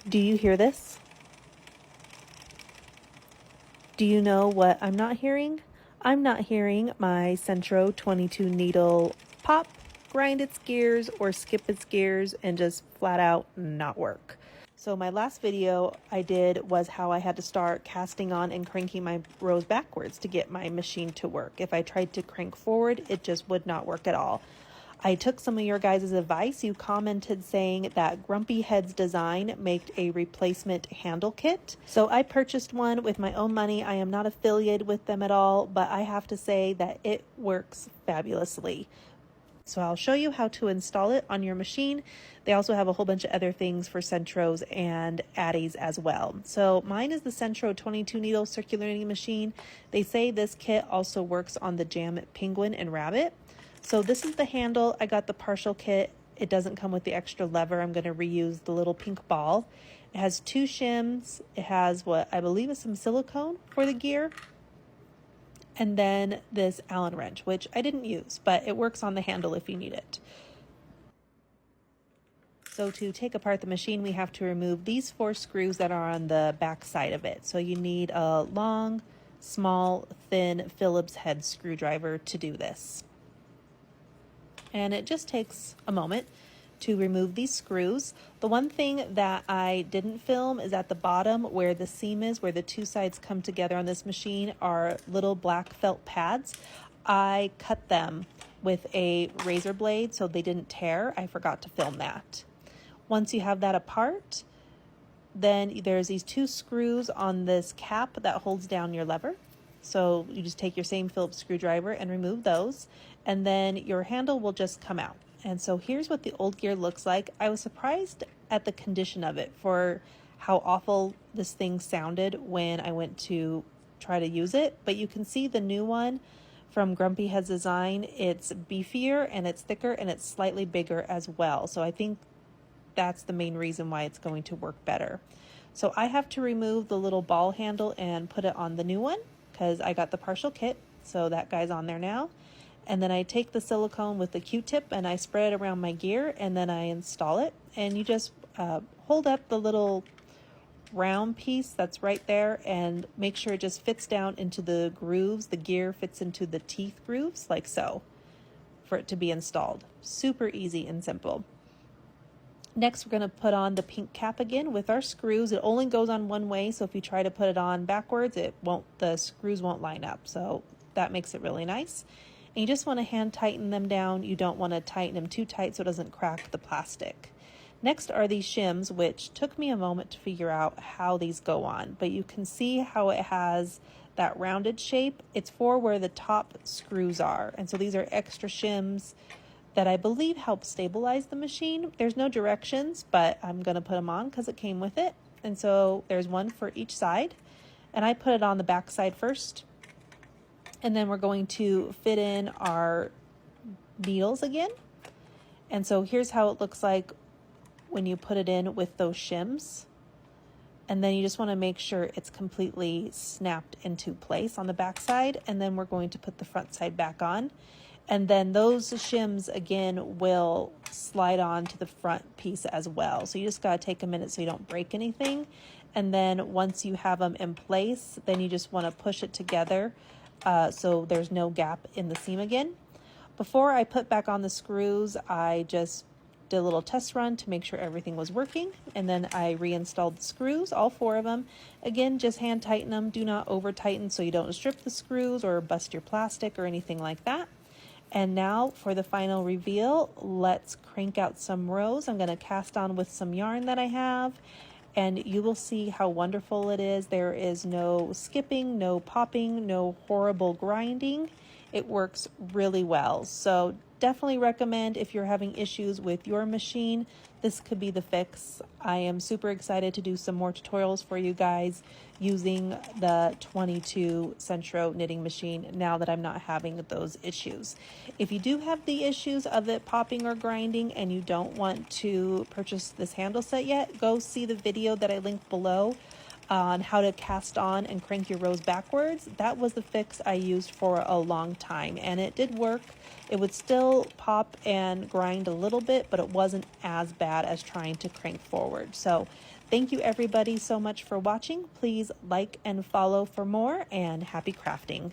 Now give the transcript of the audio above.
Do you hear this? Do you know what I'm not hearing? I'm not hearing my Centro 22 needle pop, grind its gears, or skip its gears and just flat out not work. So my last video I did was how I had to start casting on and cranking my rows backwards to get my machine to work. If I tried to crank forward, it just would not work at all. I took some of your guys' advice. You commented saying that Grumpy Head's Design made a replacement handle kit. So I purchased one with my own money. I am not affiliated with them at all, but I have to say that it works fabulously. So I'll show you how to install it on your machine. They also have a whole bunch of other things for Centros and Addies as well. So mine is the Centro 22 needle circular knitting machine. They say this kit also works on the Jam Penguin and Rabbit. So this is the handle. I got the partial kit. It doesn't come with the extra lever. I'm going to reuse the little pink ball. It has two shims. It has what I believe is some silicone for the gear. And then this Allen wrench, which I didn't use, but it works on the handle if you need it. So to take apart the machine, we have to remove these 4 screws that are on the back side of it. So you need a long, small, thin Phillips head screwdriver to do this. And it just takes a moment to remove these screws. The one thing that I didn't film is at the bottom where the seam is, where the two sides come together on this machine, are little black felt pads. I cut them with a razor blade so they didn't tear. I forgot to film that. Once you have that apart, then there's these 2 screws on this cap that holds down your lever. So you just take your same Phillips screwdriver and remove those, and then your handle will just come out. And so here's what the old gear looks like. I was surprised at the condition of it for how awful this thing sounded when I went to try to use it. But you can see the new one from Grumpy Head's Design. It's beefier and it's thicker and it's slightly bigger as well. So I think that's the main reason why it's going to work better. So I have to remove the little ball handle and put it on the new one because I got the partial kit. So that guy's on there now. And then I take the silicone with the Q-tip and I spread it around my gear and then I install it. And you just hold up the little round piece that's right there and make sure it just fits down into the grooves. The gear fits into the teeth grooves like so for it to be installed. Super easy and simple. Next, we're going to put on the pink cap again with our screws. It only goes on one way, so if you try to put it on backwards, the screws won't line up. So that makes it really nice. And you just want to hand tighten them down. You don't want to tighten them too tight so it doesn't crack the plastic. Next are these shims, which took me a moment to figure out how these go on, but you can see how it has that rounded shape. It's for where the top screws are. And so these are extra shims that I believe help stabilize the machine. There's no directions, but I'm going to put them on because it came with it. And so there's one for each side. And I put it on the back side first. And then we're going to fit in our needles again. And so here's how it looks like when you put it in with those shims. And then you just want to make sure it's completely snapped into place on the back side. And then we're going to put the front side back on. And then those shims again will slide on to the front piece as well. So you just got to take a minute so you don't break anything. And then once you have them in place, then you just want to push it together so there's no gap in the seam again. Before I put back on the screws, I just did a little test run to make sure everything was working. And then I reinstalled the screws, all 4 of them. Again, just hand tighten them. Do not over tighten so you don't strip the screws or bust your plastic or anything like that. And now for the final reveal, let's crank out some rows. I'm going to cast on with some yarn that I have, and you will see how wonderful it is. There is no skipping, no popping, no horrible grinding. It works really well. So definitely recommend if you're having issues with your machine, this could be the fix. I am super excited to do some more tutorials for you guys using the 22 Centro knitting machine now that I'm not having those issues. If you do have the issues of it popping or grinding and you don't want to purchase this handle set yet, go see the video that I linked below on how to cast on and crank your rows backwards. That was the fix I used for a long time, and it did work. It would still pop and grind a little bit, but it wasn't as bad as trying to crank forward. So Thank you everybody so much for watching. Please like and follow for more, and happy crafting.